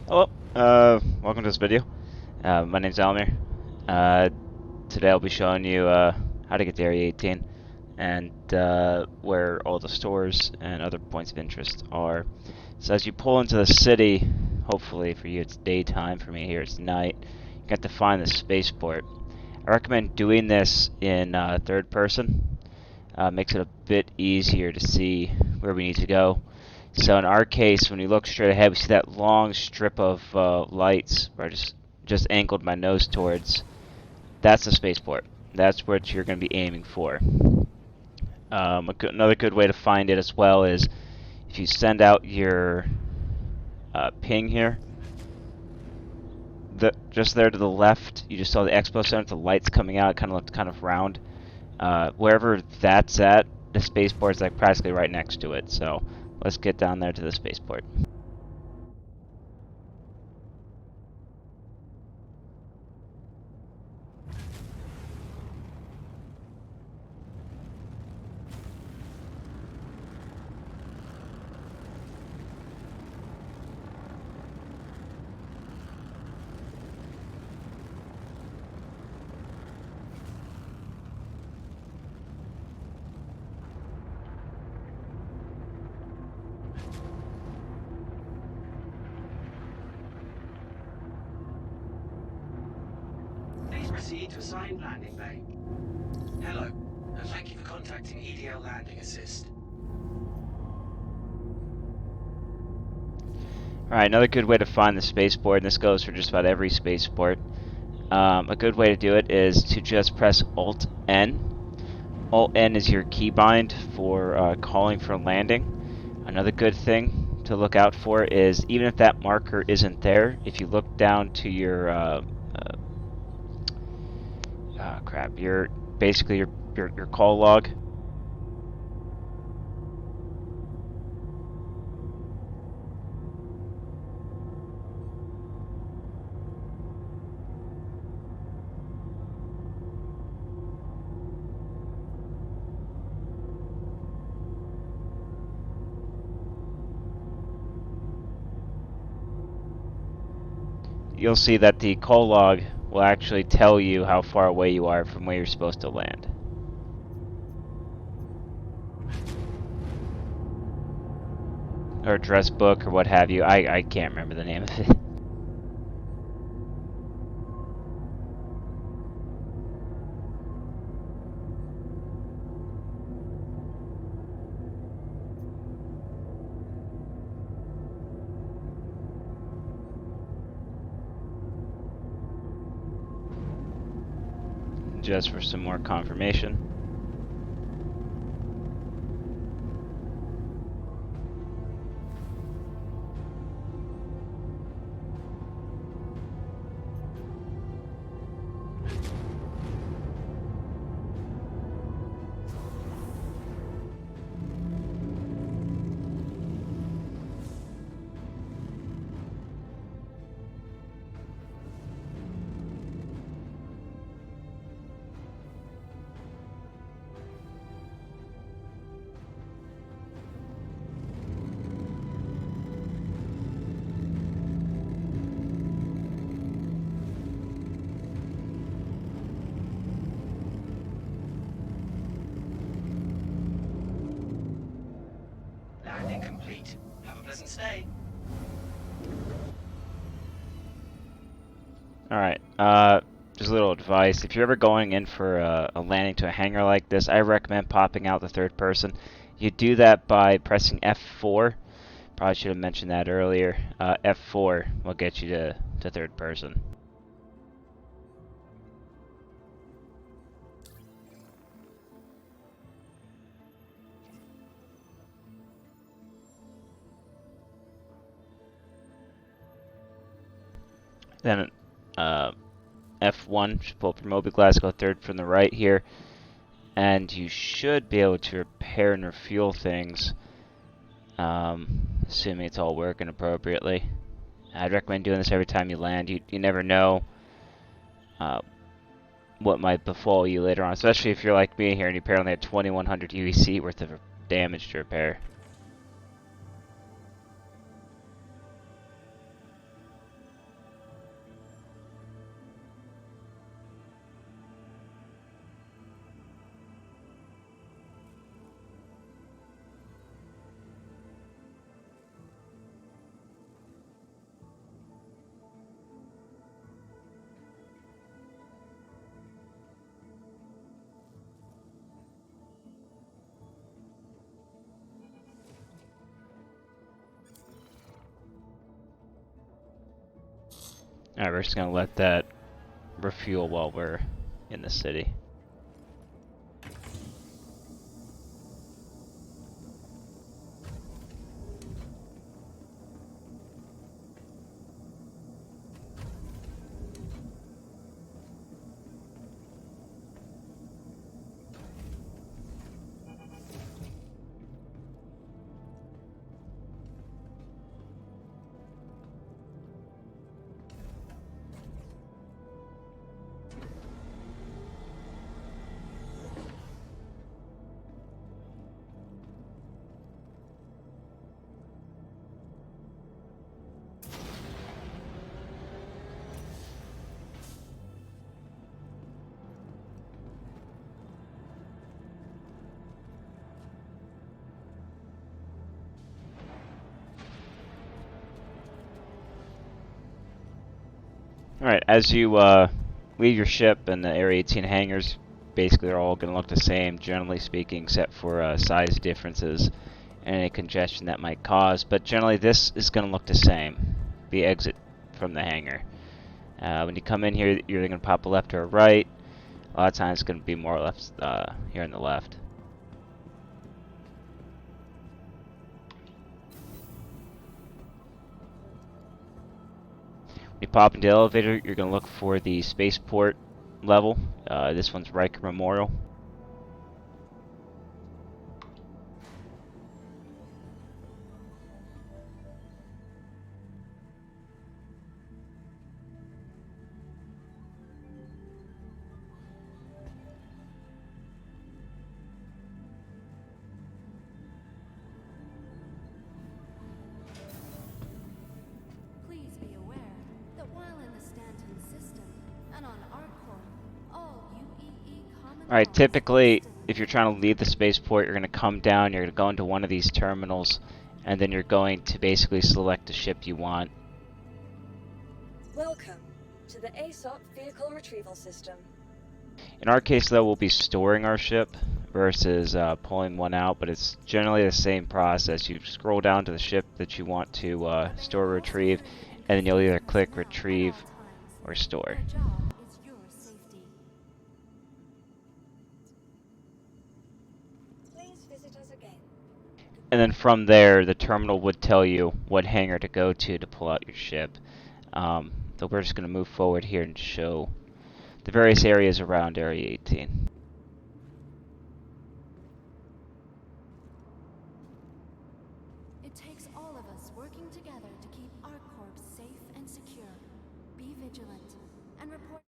Hello, welcome to this video. My name's Almir. Today I'll be showing you how to get to Area 18 and where all the stores and other points of interest are. So as you pull into the city, hopefully for you it's daytime, for me here it's night, you have to find the spaceport. I recommend doing this in third person. Makes it a bit easier to see where we need to go. So in our case, when we look straight ahead, we see that long strip of lights where I just angled my nose towards. That's the spaceport. That's what you're going to be aiming for. Another good way to find it as well is if you send out your ping here. Just there to the left, you just saw the expo center, the lights coming out. It kind of looked kind of round. Wherever that's at, the spaceport's like practically right next to it. So let's get down there to the spaceport. Proceed to assigned landing bay. Hello, and thank you for contacting EDL Landing Assist. Alright, another good way to find the spaceport, and this goes for just about every spaceport. A good way to do it is to just press Alt-N. Alt-N is your keybind for calling for landing. Another good thing to look out for is, even if that marker isn't there, if you look down to your basically your call log. You'll see that the call log will actually tell you how far away you are from where you're supposed to land. Or address book or what have you. I can't remember the name of it. Just for some more confirmation. Landing complete. Have a pleasant stay. Alright, just a little advice. If you're ever going in for a landing to a hangar like this, I recommend popping out the third person. You do that by pressing F4. Probably should have mentioned that earlier. F4 will get you to third person. Then F1 should pull up your mobiGlas, go third from the right here, and you should be able to repair and refuel things, assuming it's all working appropriately. I'd recommend doing this every time you land. You never know what might befall you later on, especially if you're like me here and you apparently have 2100 UEC worth of damage to repair. Alright, we're just gonna let that refuel while we're in the city. Alright, as you leave your ship and the Area 18 hangars, basically they're all going to look the same, generally speaking, except for size differences and any congestion that might cause. But generally this is going to look the same, the exit from the hangar. When you come in here, you're either going to pop a left or a right. A lot of times it's going to be more left here on the left. When you pop into the elevator, you're going to look for the spaceport level. This one's Riker Memorial. Alright, typically, if you're trying to leave the spaceport, you're going to come down, you're going to go into one of these terminals, and then you're going to basically select the ship you want. Welcome to the ASOP Vehicle Retrieval System. In our case, though, we'll be storing our ship versus pulling one out, but it's generally the same process. You scroll down to the ship that you want to store or retrieve, and then you'll either click Retrieve or Store. And then from there, the terminal would tell you what hangar to go to pull out your ship. So we're just going to move forward here and show the various areas around Area 18. It takes all of us working together to keep our corps safe and secure. Be vigilant and report.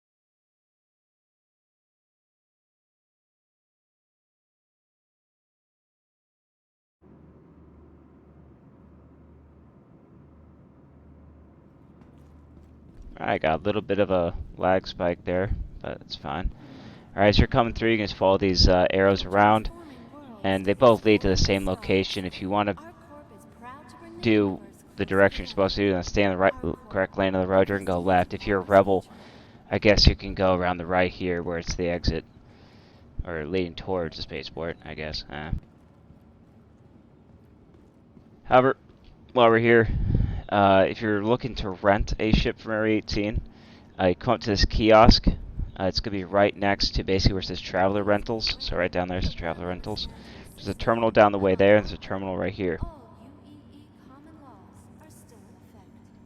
Alright, got a little bit of a lag spike there, but it's fine. Alright, as you're coming through, you can just follow these arrows around, and they both lead to the same location. If you want to do the direction you're supposed to do, then stay on the right, correct lane of the road, you're going to go left. If you're a rebel, I guess you can go around the right here where it's the exit, or leading towards the spaceport, I guess. However, while we're here, if you're looking to rent a ship from Area 18, you come up to this kiosk. It's going to be right next to basically where it says Traveler Rentals. So right down there says Traveler Rentals. There's a terminal down the way there, and there's a terminal right here.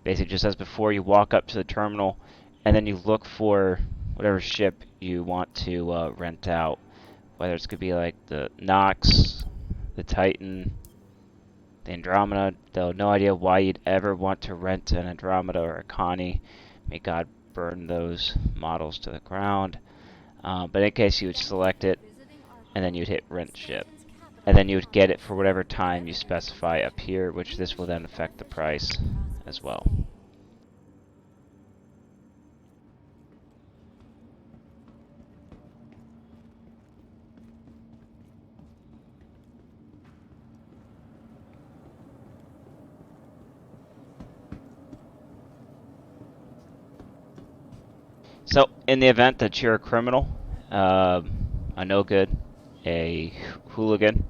Basically, just as before, you walk up to the terminal, and then you look for whatever ship you want to rent out. Whether it's going to be like the Nox, the Titan, the Andromeda, though no idea why you'd ever want to rent an Andromeda or a Connie. May God burn those models to the ground. But in case you would select it, and then you'd hit rent ship. And then you would get it for whatever time you specify up here, which this will then affect the price as well. So, in the event that you're a criminal, a no-good, a hooligan,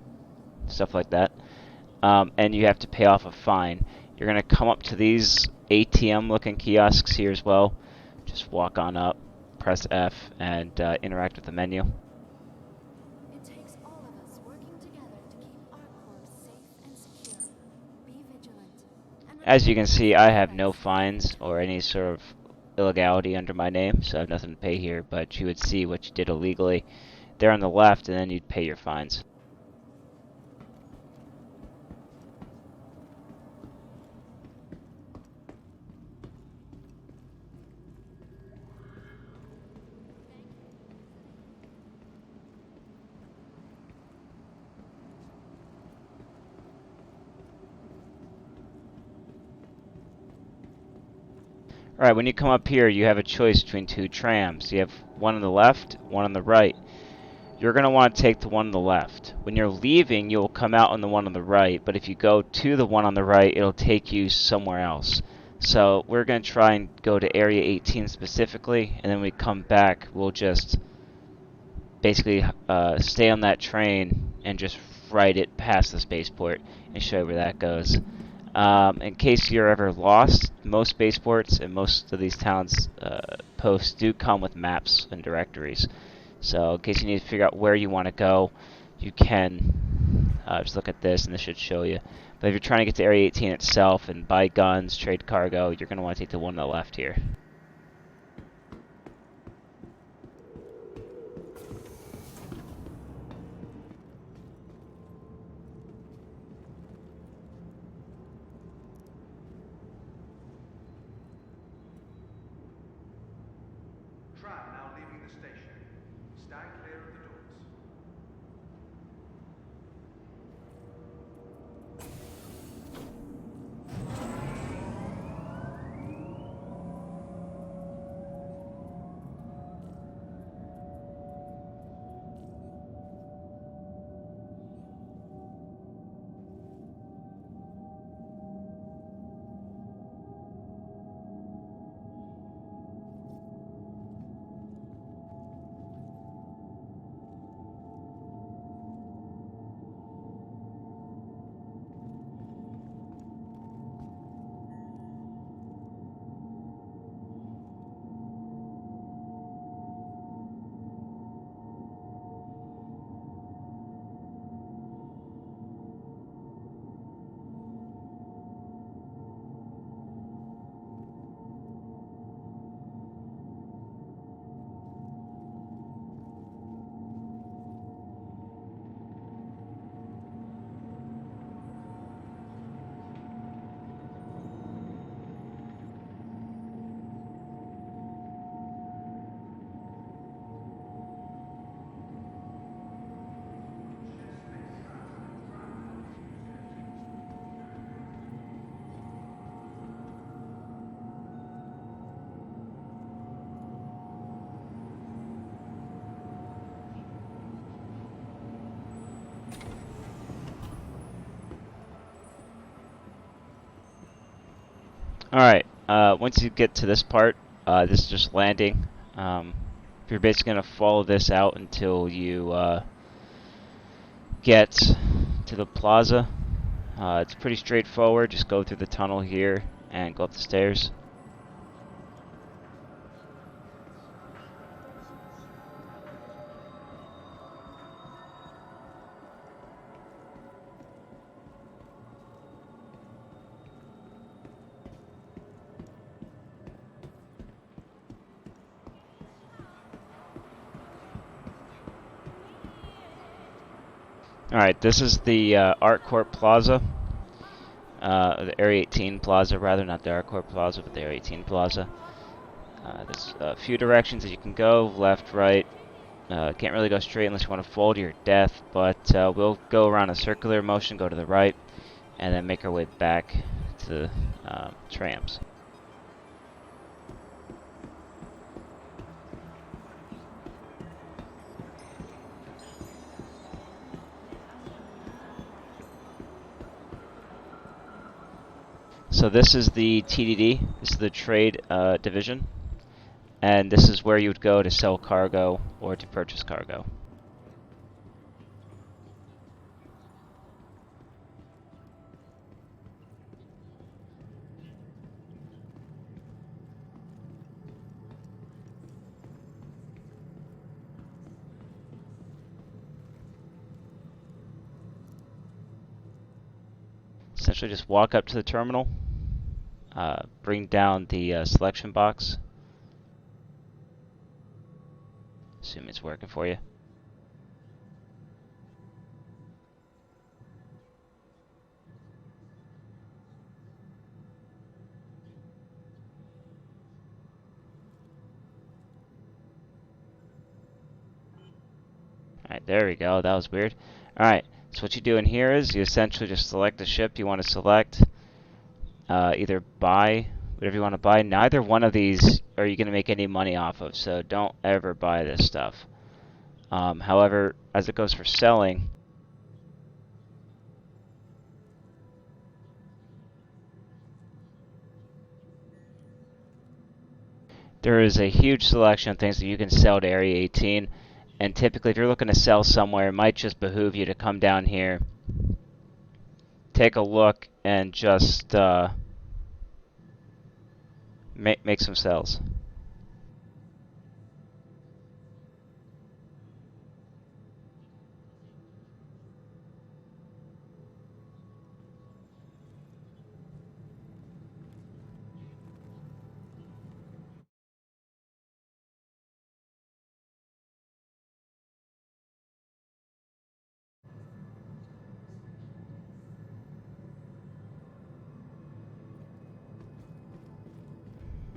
stuff like that, and you have to pay off a fine, you're going to come up to these ATM-looking kiosks here as well. Just walk on up, press F, and interact with the menu. It takes all of us working together to keep ArcCorp safe and secure. Be vigilant. And As you can see, I have no fines or any sort of illegality under my name, so I have nothing to pay here, but you would see what you did illegally there on the left, and then you'd pay your fines. Alright, when you come up here, you have a choice between two trams. You have one on the left, one on the right. You're going to want to take the one on the left. When you're leaving, you'll come out on the one on the right, but if you go to the one on the right, it'll take you somewhere else. So we're going to try and go to Area 18 specifically, and then when we come back, we'll just basically stay on that train and just ride it past the spaceport and show you where that goes. In case you're ever lost, most spaceports and most of these towns' posts do come with maps and directories. So in case you need to figure out where you want to go, you can just look at this and this should show you. But if you're trying to get to Area 18 itself and buy guns, trade cargo, you're going to want to take the one on the left here. Tram now leaving the station. Stand clear of the doors. Alright, once you get to this part, this is just landing. You're basically going to follow this out until you get to the plaza. It's pretty straightforward, just go through the tunnel here and go up the stairs. Alright, this is the ArcCorp Plaza. The Area 18 Plaza, rather, not the ArcCorp Plaza, but the Area 18 Plaza. There's a few directions that you can go, left, right. Can't really go straight unless you want to fall to your death, but we'll go around a circular motion, go to the right, and then make our way back to the trams. So this is the TDD, this is the trade division, and this is where you would go to sell cargo or to purchase cargo. essentially just walk up to the terminal, bring down the selection box. Assume it's working for you. Alright, there we go. That was weird. Alright, so what you do in here is you essentially just select the ship you want to select. Either buy whatever you want to buy. Neither one of these are you going to make any money off of, so don't ever buy this stuff. However, as it goes for selling, there is a huge selection of things that you can sell to Area 18, and typically if you're looking to sell somewhere, it might just behoove you to come down here, take a look, and just make some sales.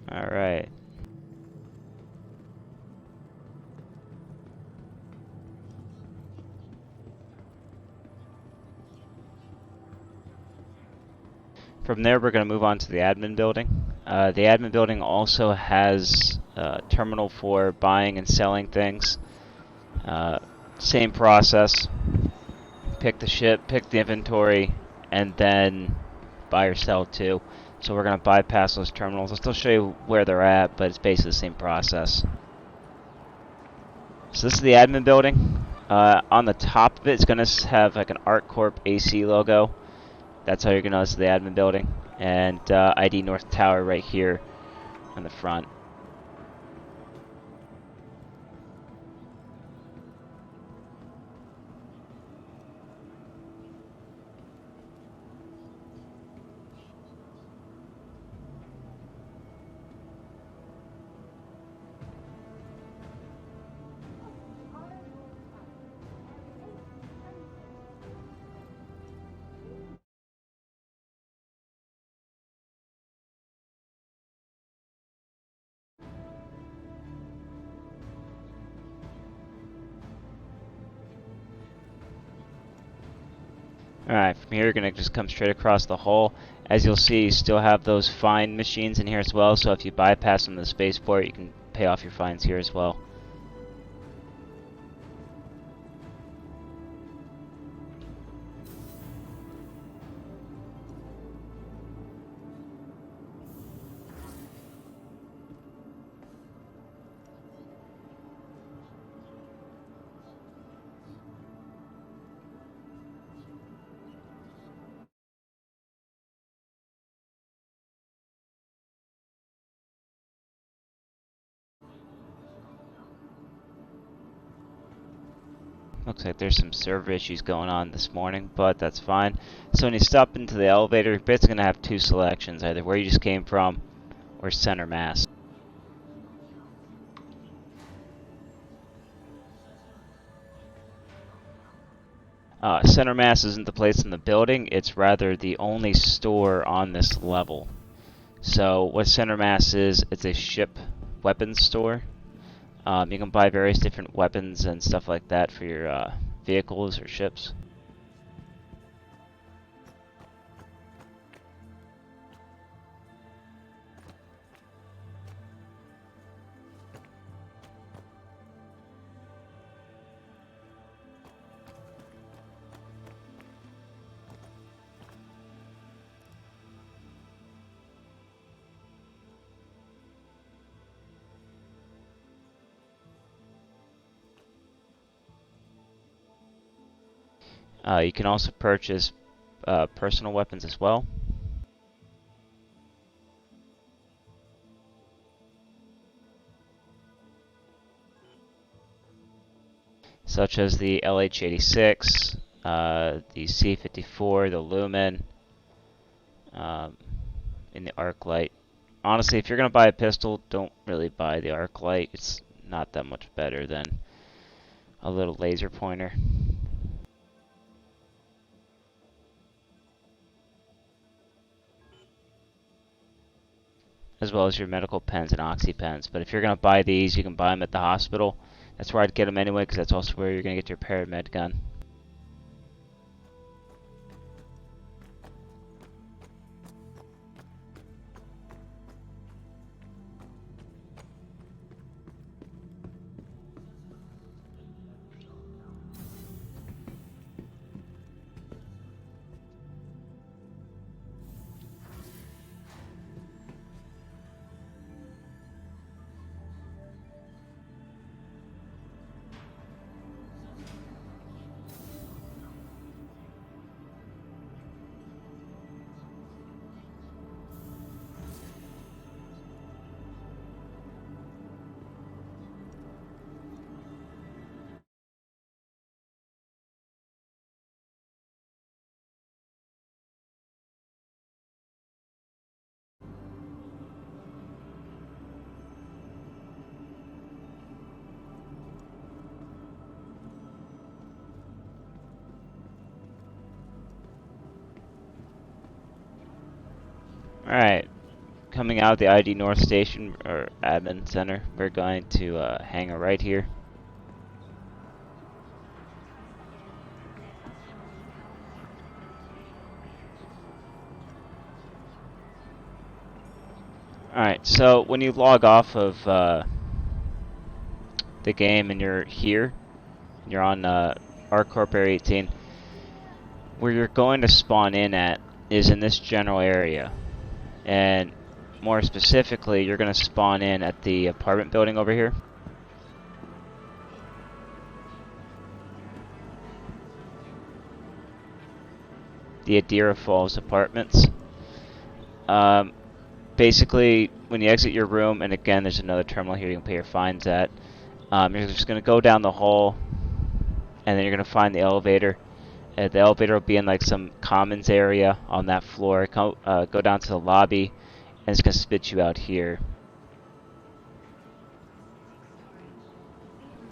Alright. From there, we're going to move on to the admin building. The admin building also has a terminal for buying and selling things. Same process. Pick the ship, pick the inventory, and then buy or sell too. So we're going to bypass those terminals. I'll still show you where they're at, but it's basically the same process. So this is the admin building. On the top of it, it's going to have like an ArcCorp AC logo. That's how you're going to know this is the admin building. And ID North Tower right here on the front. Alright, from here you're going to just come straight across the hull. As you'll see, you still have those fine machines in here as well, so if you bypass them to the spaceport, you can pay off your fines here as well. Looks like there's some server issues going on this morning, but that's fine. So when you stop into the elevator, you're basically going to have two selections, either where you just came from or center mass. Center mass isn't the place in the building, it's rather the only store on this level. So what center mass is, it's a ship weapons store. You can buy various different weapons and stuff like that for your vehicles or ships. You can also purchase personal weapons as well. Such as the LH-86, the C-54, the Lumen, um, in the arc light. Honestly, if you're gonna buy a pistol, don't really buy the arc light. It's not that much better than a little laser pointer. As well as your medical pens and oxy pens. But if you're gonna buy these, you can buy them at the hospital. That's where I'd get them anyway, because that's also where you're gonna get your paramed gun. Alright, coming out of the ID North Station, or Admin Center, we're going to hang a right here. Alright, so when you log off of the game and you're here, you're on ArcCorp Area18, where you're going to spawn in at is in this general area. And more specifically, you're going to spawn in at the apartment building over here. The Adira Falls Apartments. Basically, when you exit your room, and again, there's another terminal here you can pay your fines at, you're just going to go down the hall, and then you're going to find the elevator. The elevator will be in like some commons area on that floor. Go down to the lobby, and it's going to spit you out here.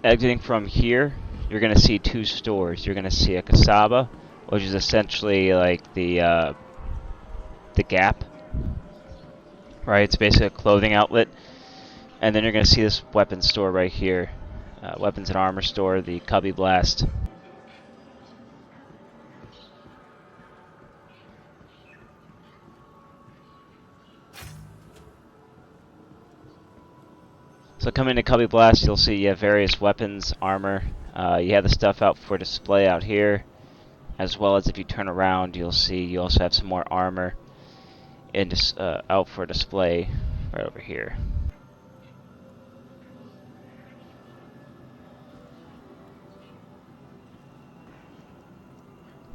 Exiting from here, you're going to see two stores. You're going to see a Casaba, which is essentially like the Gap. Right, it's basically a clothing outlet. And then you're going to see this weapons store right here. Weapons and armor store, the Cubby Blast. So coming to Cubby Blast, you'll see you have various weapons, armor. You have the stuff out for display out here. As well as if you turn around, you'll see you also have some more armor out for display right over here.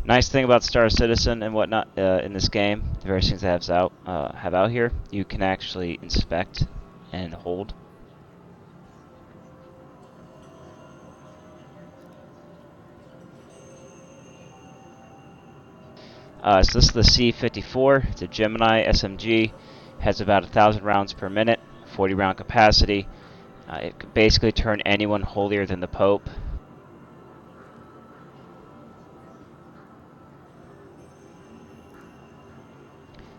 Nice thing about Star Citizen and whatnot in this game, the various things that have out here, you can actually inspect and hold. So this is the C-54. It's a Gemini SMG. Has about 1,000 rounds per minute, 40 round capacity. It could basically turn anyone holier than the Pope.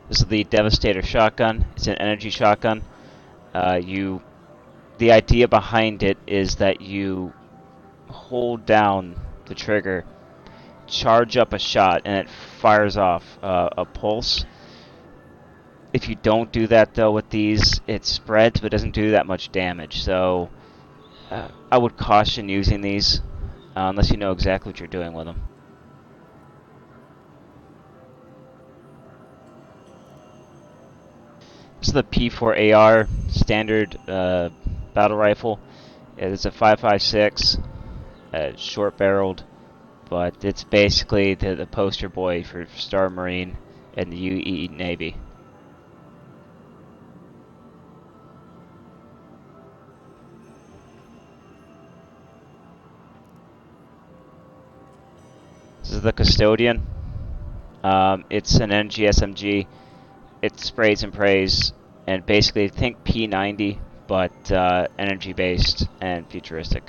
This is the Devastator shotgun. It's an energy shotgun. The idea behind it is that you hold down the trigger, charge up a shot, and it fires off a pulse. If you don't do that though with these, it spreads but doesn't do that much damage. So I would caution using these unless you know exactly what you're doing with them. This is the P4AR standard battle rifle. It's a 5.56, short-barreled, but it's basically the poster boy for Star Marine and the UE Navy. This is the Custodian. It's an NG SMG. it sprays and prays, and basically think P90, but energy based and futuristic.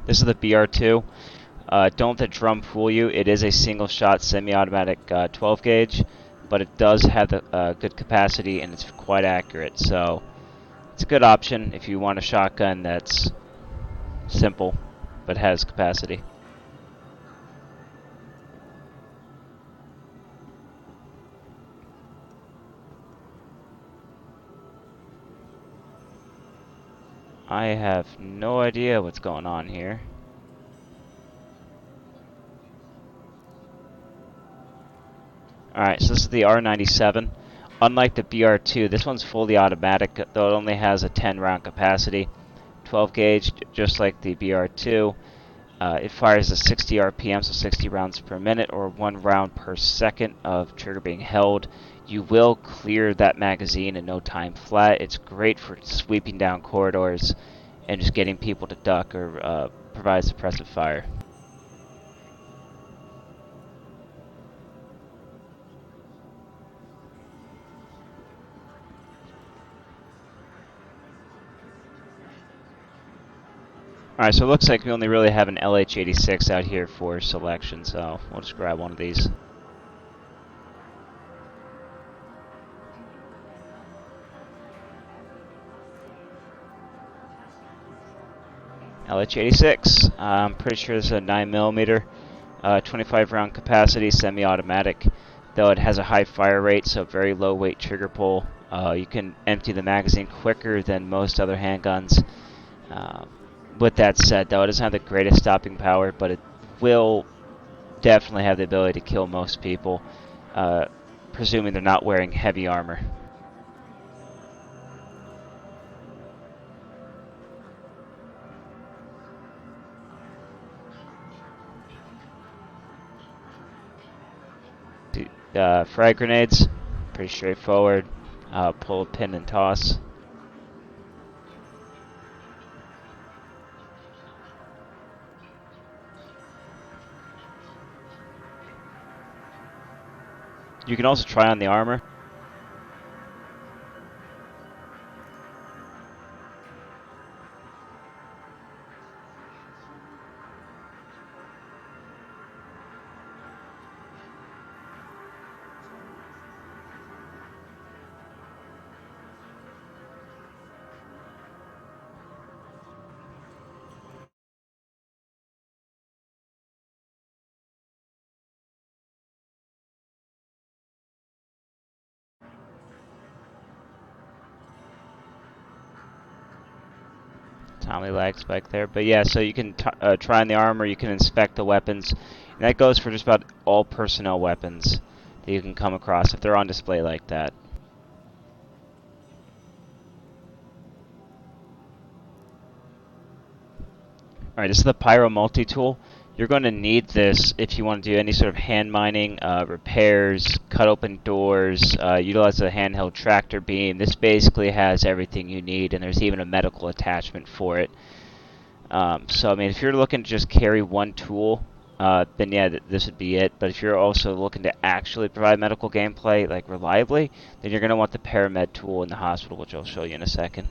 This is the BR2. Don't let the drum fool you. It is a single shot semi-automatic 12 gauge, but it does have the good capacity and it's quite accurate. So it's a good option if you want a shotgun that's simple but has capacity. I have no idea what's going on here. Alright, so this is the R97. Unlike the BR2, this one's fully automatic, though it only has a 10 round capacity. 12 gauge, just like the BR2. It fires at 60 RPM, so 60 rounds per minute, or 1 round per second of trigger being held. You will clear that magazine in no time flat. It's great for sweeping down corridors and just getting people to duck or provide suppressive fire. Alright, so it looks like we only really have an LH86 out here for selection, so we'll just grab one of these. LH86. I'm pretty sure this is a 9mm, 25 round capacity, semi-automatic. Though it has a high fire rate, so very low weight trigger pull. You can empty the magazine quicker than most other handguns. With that said, though, it doesn't have the greatest stopping power, but it will definitely have the ability to kill most people, presuming they're not wearing heavy armor. Frag grenades, pretty straightforward. Pull a pin and toss. You can also try on the armor. Tommy lag spike there, but yeah, so you can try on the armor, you can inspect the weapons, and that goes for just about all personnel weapons that you can come across if they're on display like that. Alright, this is the Pyro multi-tool. You're going to need this if you want to do any sort of hand mining, repairs, cut open doors, utilize a handheld tractor beam. This basically has everything you need, and there's even a medical attachment for it. So, I mean, if you're looking to just carry one tool, then yeah, this would be it. But if you're also looking to actually provide medical gameplay, like reliably, then you're going to want the Paramed tool in the hospital, which I'll show you in a second.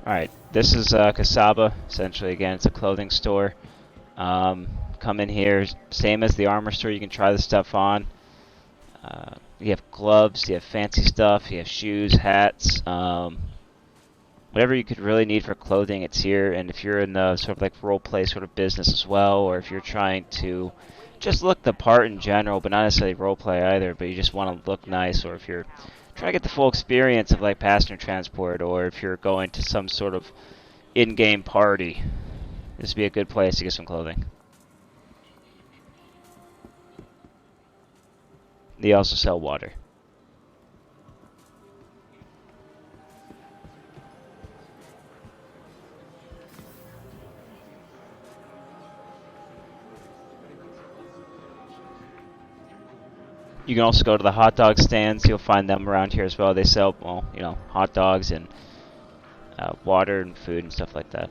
Alright, this is Kasaba. Essentially, again, it's a clothing store. Come in here, same as the armor store, you can try the stuff on. You have gloves, you have fancy stuff, you have shoes, hats, whatever you could really need for clothing, it's here. And if you're in the sort of like role play sort of business as well, or if you're trying to just look the part in general, but not necessarily role play either, but you just want to look nice, or if you're trying to get the full experience of like passenger transport, or if you're going to some sort of in-game party, this would be a good place to get some clothing. They also sell water. You can also go to the hot dog stands. You'll find them around here as well. They sell, well, you know, hot dogs and water and food and stuff like that.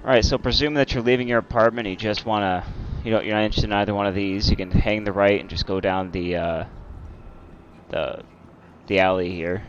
Alright, so presuming that you're leaving your apartment, you just want to, you're not interested in either one of these, you can hang the right and just go down the alley here.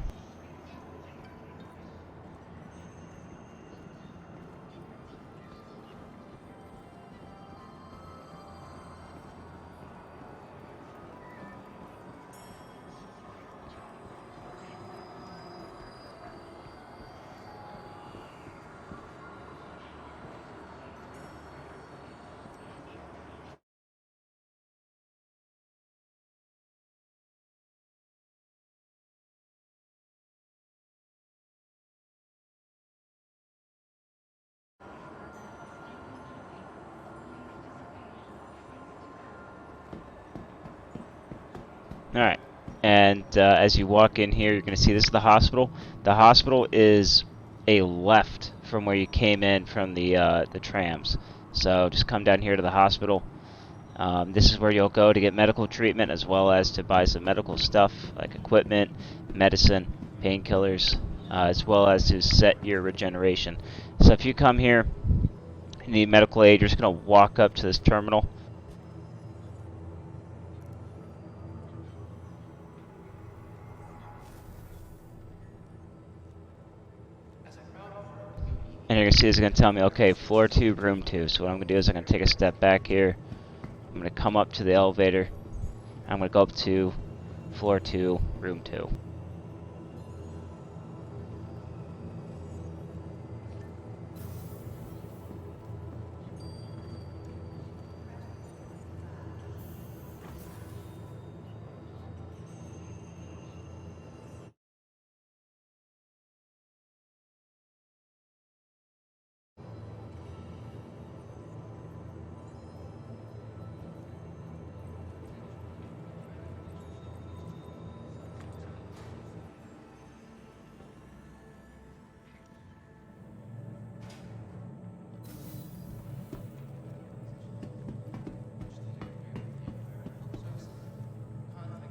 Alright, and as you walk in here, you're going to see this is the hospital. The hospital is a left from where you came in from the trams. So just come down here to the hospital. This is where you'll go to get medical treatment as well as to buy some medical stuff like equipment, medicine, painkillers, as well as to set your regeneration. So if you come here, you need medical aid, you're just going to walk up to this terminal. And you're going to see it's going to tell me, okay, floor 2, room 2. So what I'm going to do is I'm going to take a step back here. I'm going to come up to the elevator. I'm going to go up to floor 2, room 2.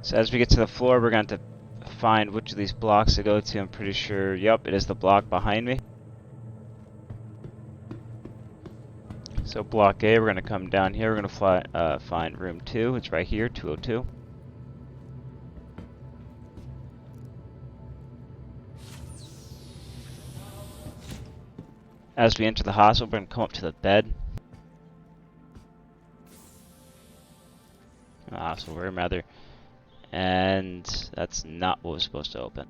So as we get to the floor, we're going to find which of these blocks to go to. I'm pretty sure, yep, it is the block behind me. So block A, we're going to come down here. We're going to find room 2. It's right here, 202. As we enter the hospital, we're going to come up to the bed. Hospital room, rather. And that's not what was supposed to open.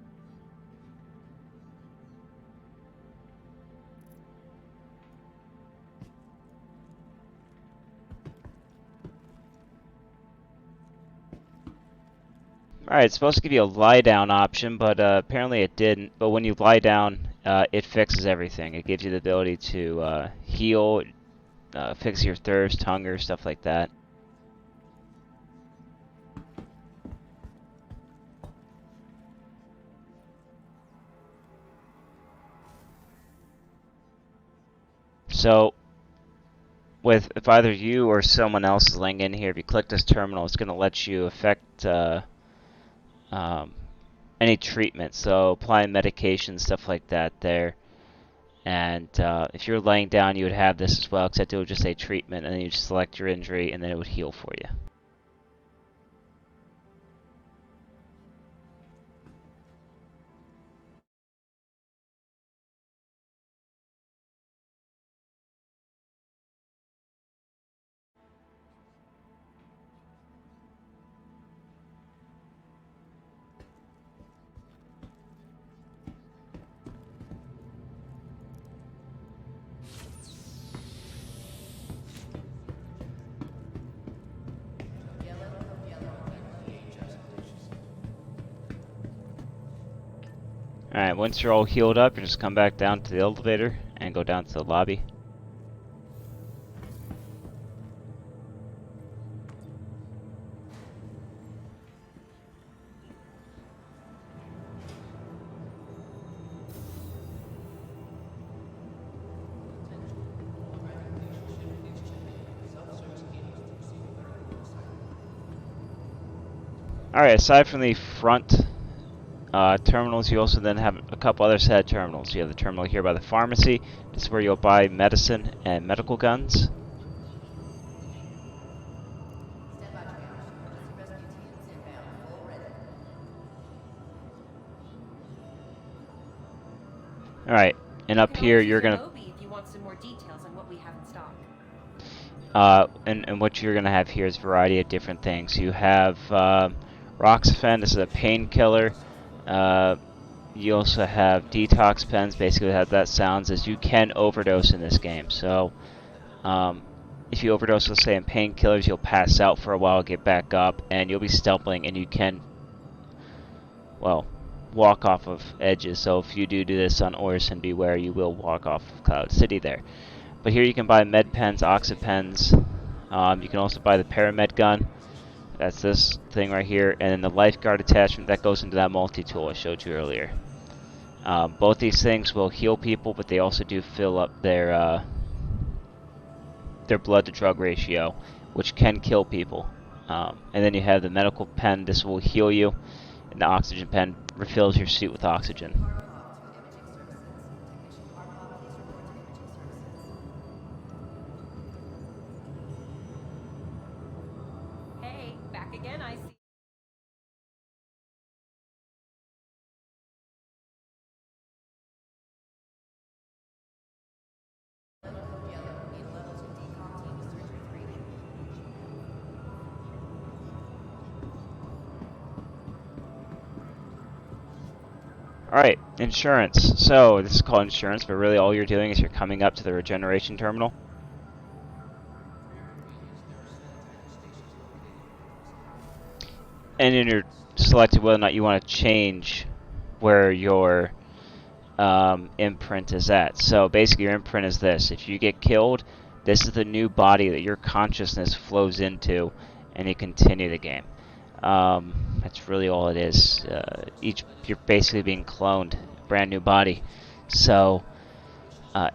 Alright, it's supposed to give you a lie down option, but apparently it didn't. But when you lie down, it fixes everything. It gives you the ability to heal, fix your thirst, hunger, stuff like that. So, if either you or someone else is laying in here, if you click this terminal, it's going to let you affect any treatment. So, applying medication, stuff like that there. And if you're laying down, you would have this as well, except it would just say treatment, and then you just select your injury, and then it would heal for you. Alright, once you're all healed up, you just come back down to the elevator and go down to the lobby. Alright, aside from the front terminals, you also then have a couple other set of terminals. You have the terminal here by the pharmacy. This is where you'll buy medicine and medical guns. Alright, and up here you're going to... if you want some more details on what we have in stock. And what you're going to have here is a variety of different things. You have Roxafen, this is a painkiller. You also have detox pens. Basically how that sounds is you can overdose in this game. So if you overdose, let's say in painkillers, you'll pass out for a while, get back up, and you'll be stumbling, and you can, well, walk off of edges. So if you do this on Orison, beware, you will walk off of Cloud City there. But here you can buy med pens, oxypens. You can also buy the paramed gun. That's this thing right here, and then the lifeguard attachment that goes into that multi-tool I showed you earlier. Both these things will heal people, but they also do fill up their blood to drug ratio, which can kill people. And then you have the medical pen. This will heal you, and the oxygen pen refills your suit with oxygen. Hey, back again, I see. Alright, insurance. So, this is called insurance, but really all you're doing is you're coming up to the regeneration terminal. And then you're selecting whether or not you want to change where your imprint is at. So basically your imprint is this. If you get killed, this is the new body that your consciousness flows into, and you continue the game. That's really all it is. You're basically being cloned, brand new body. So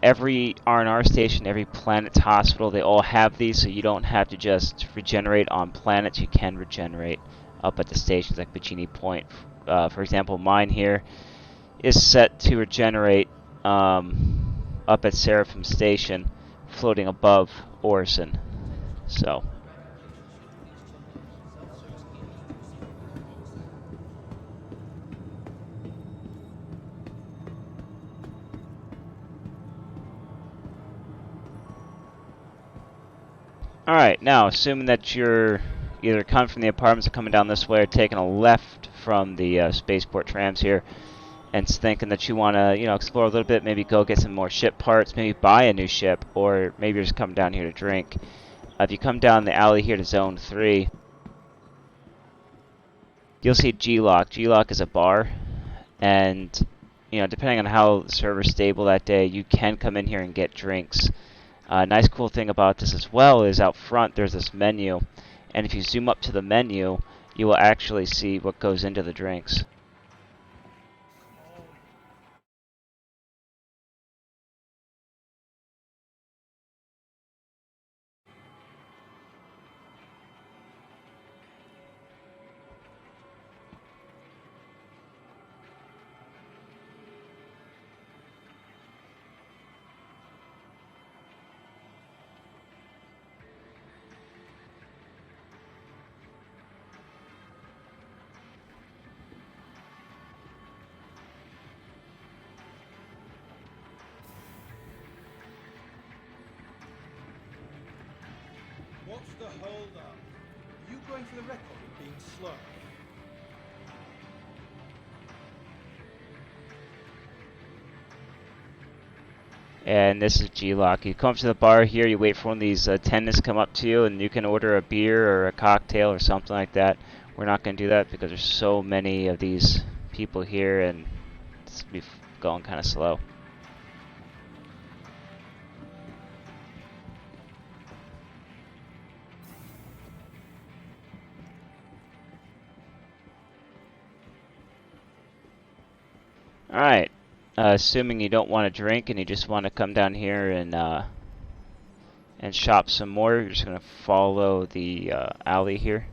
every R&R station, every planet's hospital, they all have these, so you don't have to just regenerate on planets. You can regenerate up at the stations like Bikini Point. For example, mine here is set to regenerate up at Seraphim Station, floating above Orison. So. Alright, now assuming that you're either coming from the apartments or coming down this way or taking a left from the spaceport trams here and thinking that you want to, explore a little bit, maybe go get some more ship parts, maybe buy a new ship, or maybe you're just coming down here to drink. If you come down the alley here to Zone 3, you'll see G-Lock. G-Lock is a bar, and, depending on how the server's stable that day, you can come in here and get drinks. Nice cool thing about this as well is out front there's this menu, and if you zoom up to the menu, you will actually see what goes into the drinks. What's the hold up? You going for the record of being slow? And this is G-Lock. You come up to the bar here, you wait for one of these attendants to come up to you, and you can order a beer or a cocktail or something like that. We're not going to do that because there's so many of these people here, and it's going kind of slow. Alright, assuming you don't want to drink and you just want to come down here and shop some more, you're just going to follow the alley here.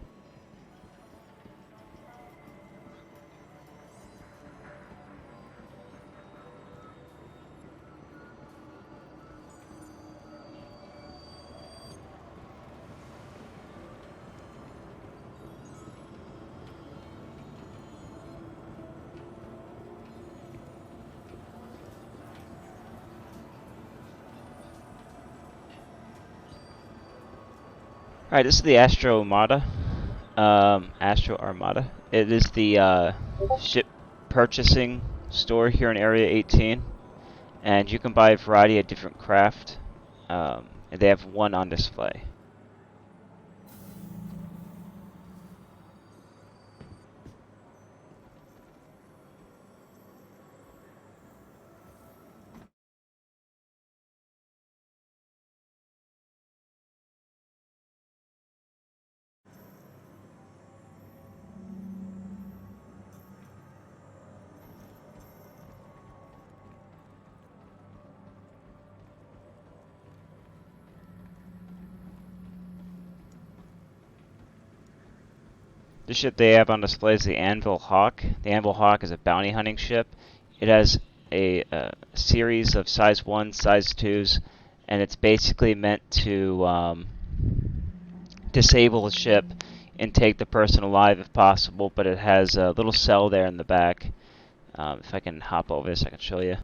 Alright, this is the Astro Armada. Astro Armada. It is the ship purchasing store here in Area 18. And you can buy a variety of different craft. And they have one on display. The ship they have on display is the Anvil Hawk. The Anvil Hawk is a bounty hunting ship. It has a series of size 1, size 2s, and it's basically meant to disable the ship and take the person alive if possible, but it has a little cell there in the back. If I can hop over this, I can show you.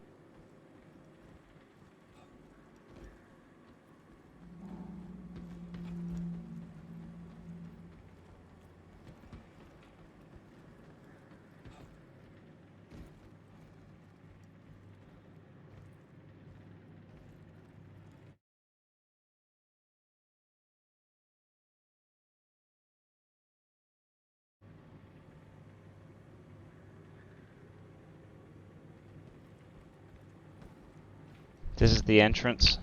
This is the entrance.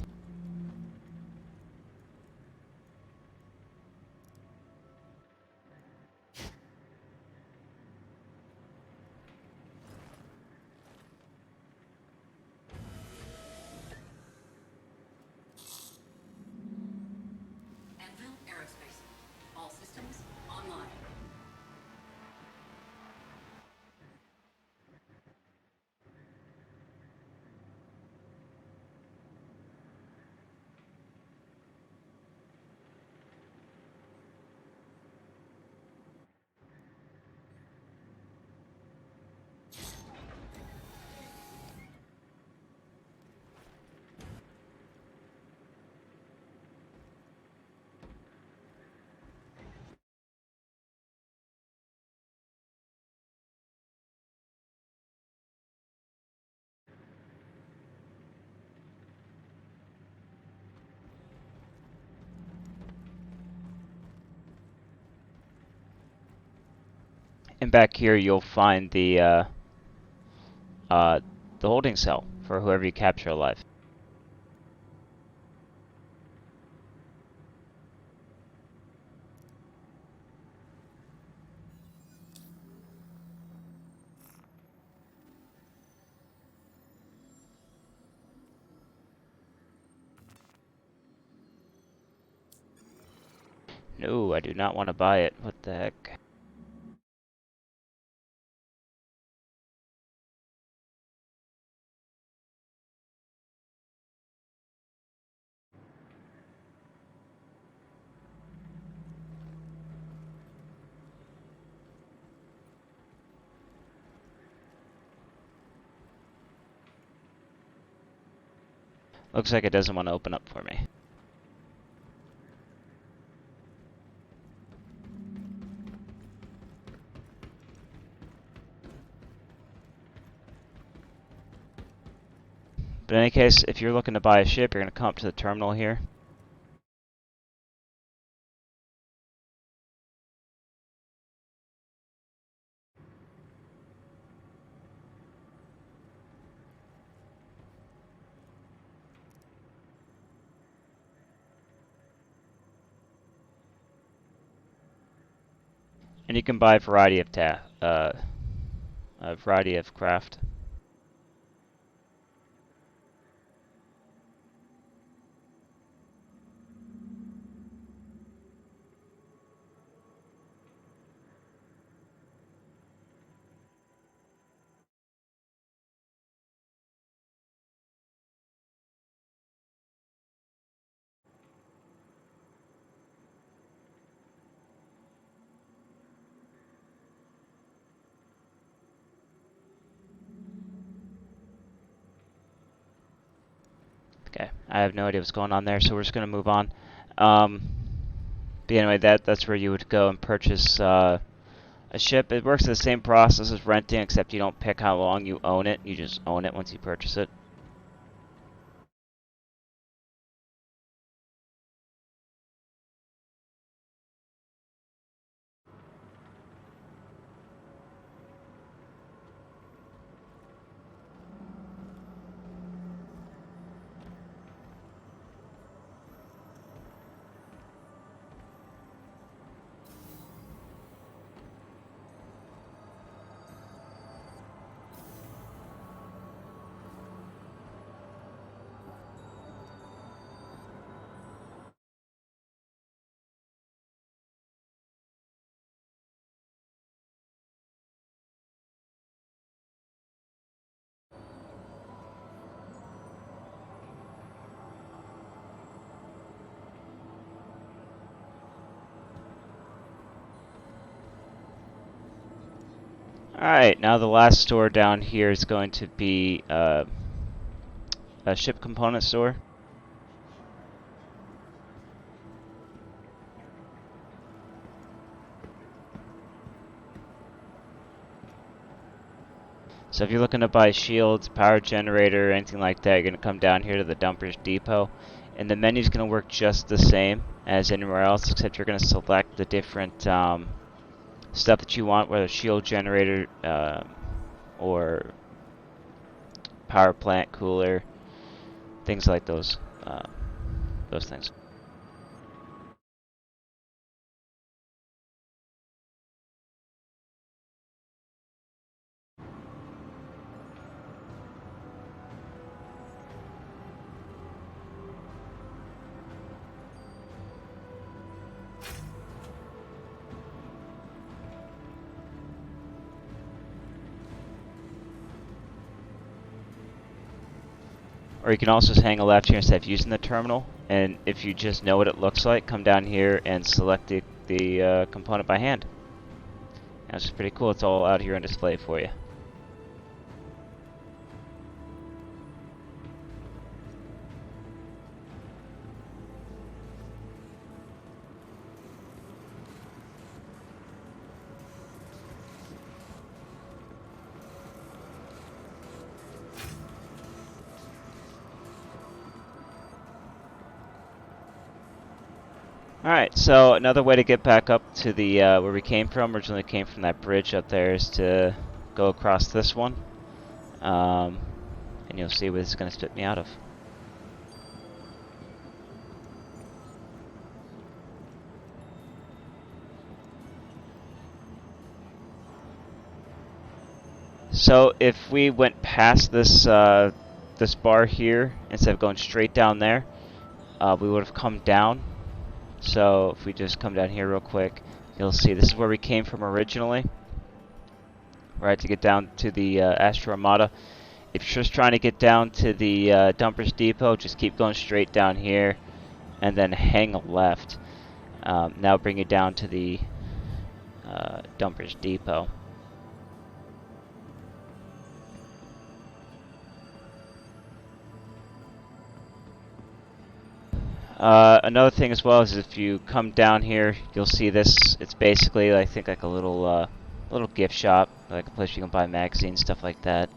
Anvil Aerospace. All systems online. And back here you'll find the holding cell for whoever you capture alive. No, I do not want to buy it. What the heck? Looks like it doesn't want to open up for me. But in any case, if you're looking to buy a ship, you're going to come up to the terminal here. And you can buy a variety of craft. Okay, I have no idea what's going on there, so we're just going to move on. But anyway, that's where you would go and purchase a ship. It works the same process as renting, except you don't pick how long you own it. You just own it once you purchase it. Alright, now the last store down here is going to be a ship component store. So if you're looking to buy shields, power generator, anything like that, you're going to come down here to the Dumpers Depot. And the menu's going to work just the same as anywhere else, except you're going to select the different stuff that you want, whether shield generator or power plant, cooler, things like those things. Or you can also just hang a left here instead of using the terminal. And if you just know what it looks like, come down here and select the component by hand. That's pretty cool. It's all out here on display for you. Alright, so another way to get back up to the where we came from, originally came from that bridge up there, is to go across this one. And you'll see what it's going to spit me out of. So if we went past this this bar here, instead of going straight down there, we would have come down. So if we just come down here real quick, you'll see this is where we came from originally. Right, to get down to the Astro Armada. If you're just trying to get down to the Dumpers Depot, just keep going straight down here, and then hang a left. Now bring you down to the Dumpers Depot. Another thing as well is if you come down here, you'll see this. It's basically, I think, like a little gift shop, like a place you can buy magazines, stuff like that.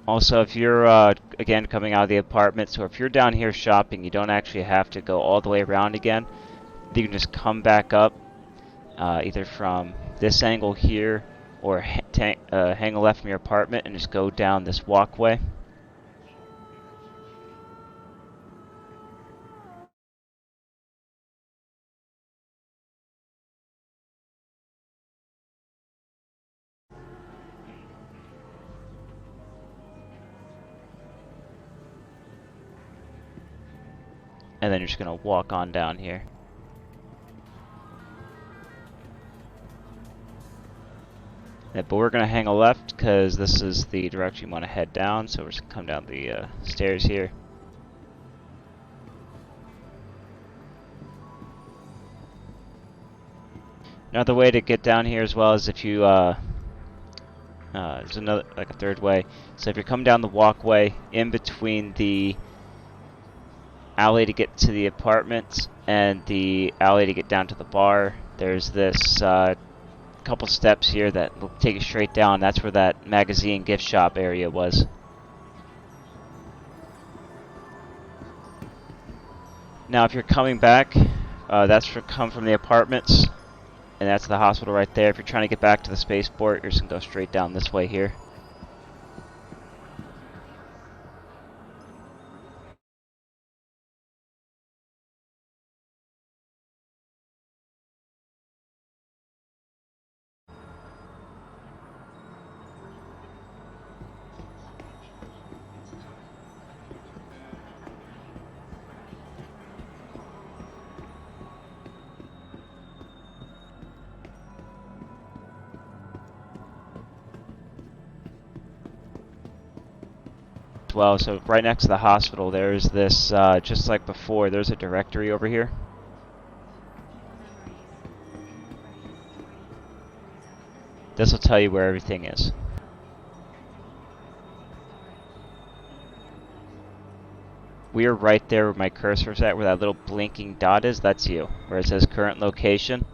Also, if you're, again, coming out of the apartment, so if you're down here shopping, you don't actually have to go all the way around again. You can just come back up, either from this angle here, or hang a left from your apartment and just go down this walkway. And then you're just going to walk on down here. Yeah, but we're going to hang a left because this is the direction you want to head down, so we're just going to come down the stairs here. Another way to get down here as well is if you there's another, like a third way. So if you're coming down the walkway in between the alley to get to the apartments and the alley to get down to the bar, there's this couple steps here that will take you straight down. That's where that magazine gift shop area was. Now if you're coming back, come from the apartments, and that's the hospital right there. If you're trying to get back to the spaceport, you're just going to go straight down this way here. Well, so right next to the hospital, there's this, just like before, there's a directory over here. This will tell you where everything is. We are right there where my cursor's at, where that little blinking dot is. That's you. Where it says current location,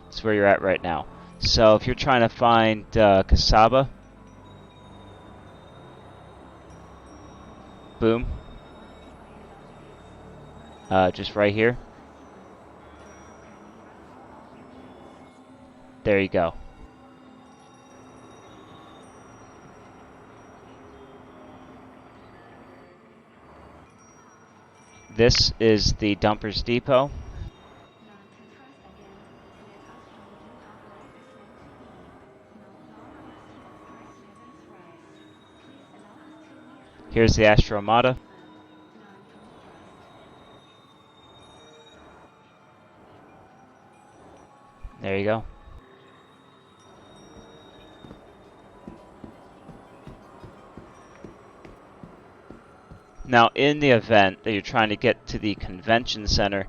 it's where you're at right now. So if you're trying to find Casaba, boom, just right here. There you go. This is the Dumpers Depot. Here's the Astro Armada. There you go. Now, in the event that you're trying to get to the convention center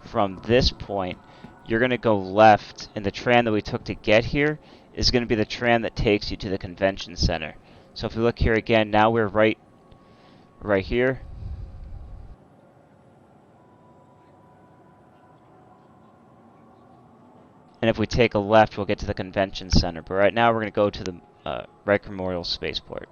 from this point, you're going to go left, and the tram that we took to get here is going to be the tram that takes you to the convention center. So if you look here again, now we're right here. And if we take a left, we'll get to the convention center. But right now, we're going to go to the Riker Memorial Spaceport.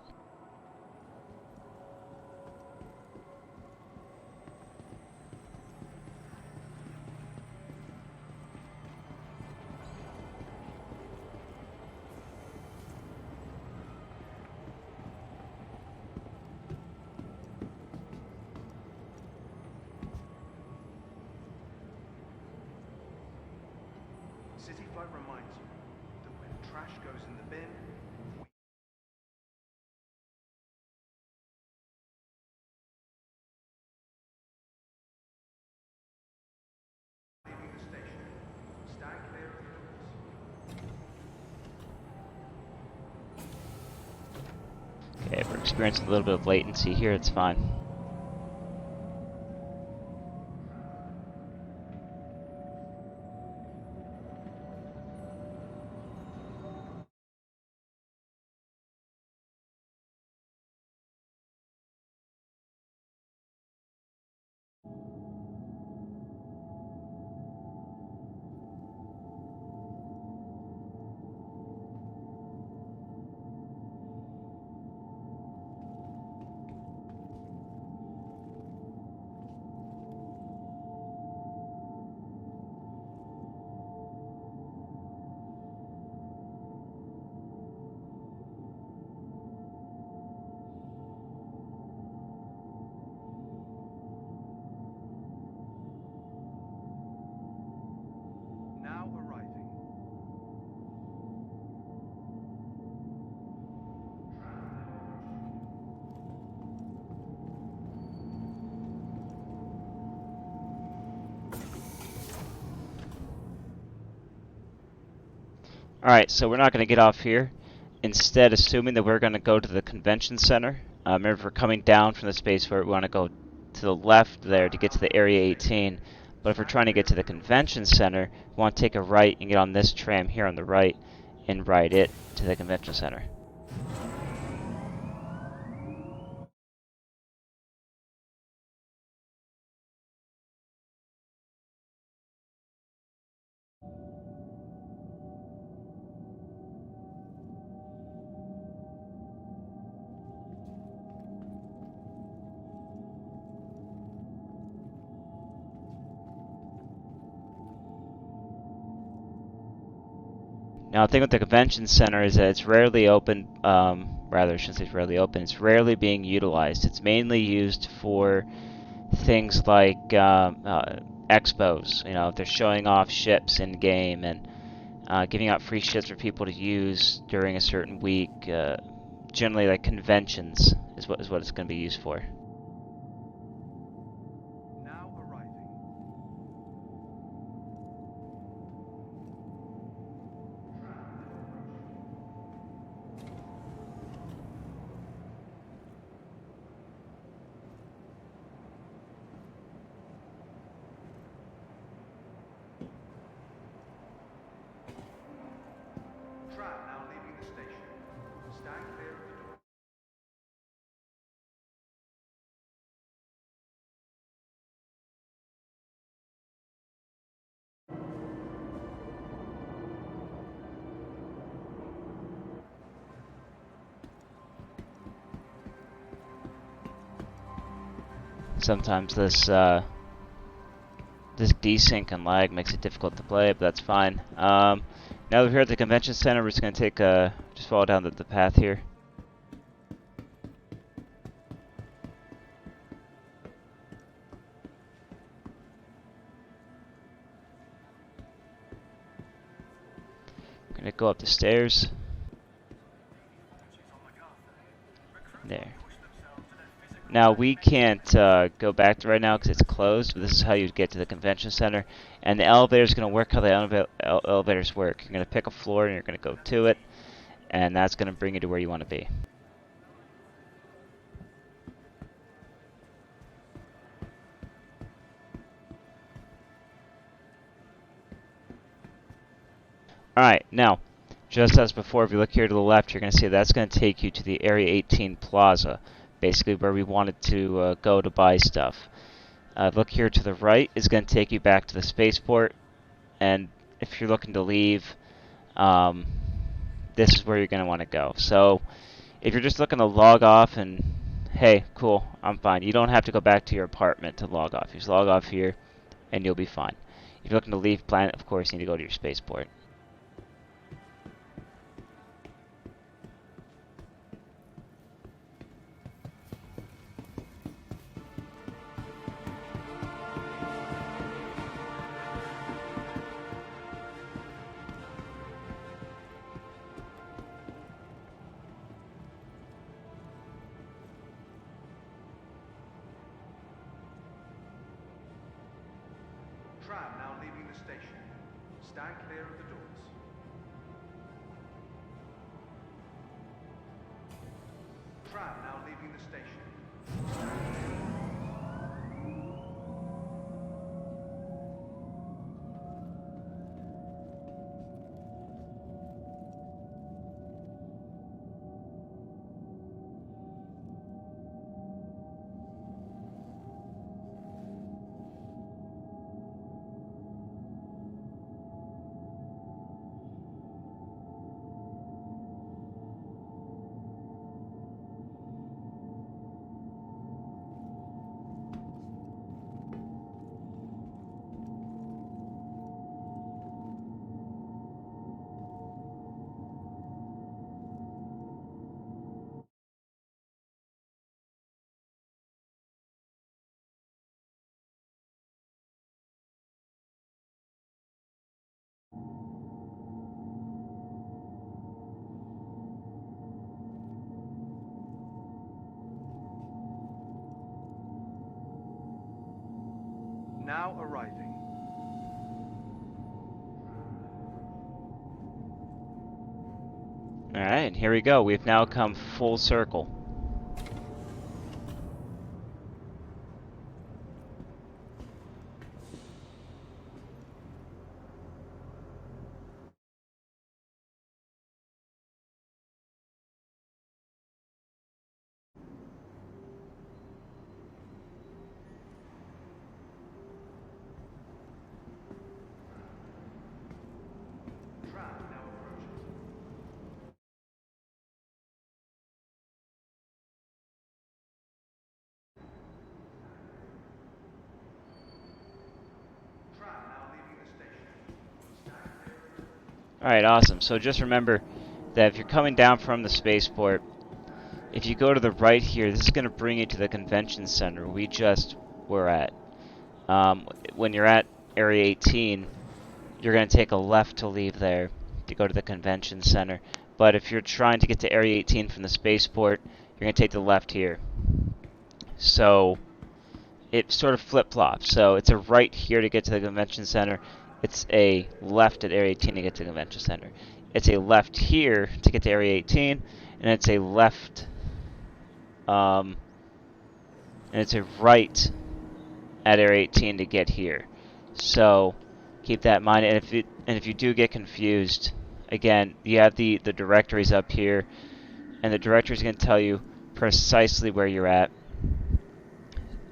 SCI-FI reminds you that when trash goes in the bin, leaving the station. Stand clear of the doors. Okay, we're experiencing a little bit of latency here. It's fine. Now arriving. Alright, so we're not going to get off here. Instead, assuming that we're going to go to the convention center. Remember, if we're coming down from the spaceport, we want to go to the left there to get to the Area 18. But if we're trying to get to the convention center, we want to take a right and get on this tram here on the right and ride it to the convention center. Now, the thing with the convention center is that it's rarely open, rather, I shouldn't say it's rarely open, it's rarely being utilized. It's mainly used for things like expos, you know, if they're showing off ships in game and giving out free ships for people to use during a certain week. Generally, like conventions is what it's going to be used for. Now arriving. Tram now leaving the station. Stand clear of the door. Sometimes this desync and lag makes it difficult to play, but that's fine. Now that we're here at the convention center, we're just going to take just follow down the path here. We're going to go up the stairs. There. Now we can't go back to right now because it's closed, but this is how you get to the convention center. And the elevator is going to work how the elevators work. You're going to pick a floor and you're going to go to it, and that's going to bring you to where you want to be. Alright, now, just as before, if you look here to the left, you're going to see that's going to take you to the Area 18 Plaza, basically where we wanted to go to buy stuff. Look here to the right is going to take you back to the spaceport, and if you're looking to leave, this is where you're going to want to go. So, if you're just looking to log off and, hey, cool, I'm fine. You don't have to go back to your apartment to log off. You just log off here, and you'll be fine. If you're looking to leave planet, of course, you need to go to your spaceport. Tram now leaving the station. Stand clear of the doors. Tram now leaving the station. Now arriving. Alright, here we go. We've now come full circle. Alright, awesome. So just remember that if you're coming down from the spaceport, if you go to the right here, this is going to bring you to the convention center we just were at. When you're at Area 18, you're going to take a left to leave there to go to the convention center. But if you're trying to get to Area 18 from the spaceport, you're going to take the left here. So it sort of flip-flops. So it's a right here to get to the convention center. It's a left at Area 18 to get to the convention center. It's a left here to get to Area 18, and it's a left, and it's a right at Area 18 to get here. So keep that in mind. And if you do get confused, again, you have the directories up here, and the directory is going to tell you precisely where you're at,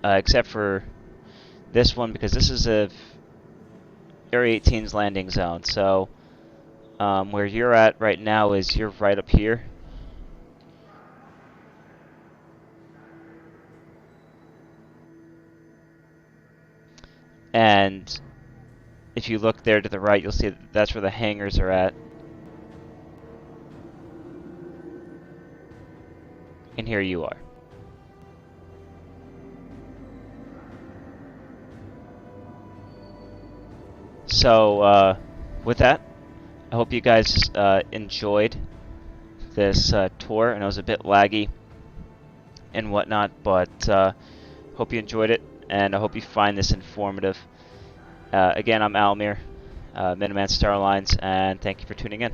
except for this one, because this is Area 18's landing zone. So where you're at right now is you're right up here. And if you look there to the right, you'll see that that's where the hangars are at. And here you are. So, with that, I hope you guys enjoyed this tour. And it was a bit laggy and whatnot, but hope you enjoyed it, and I hope you find this informative. Again, I'm Almir, Minuteman Starlines, and thank you for tuning in.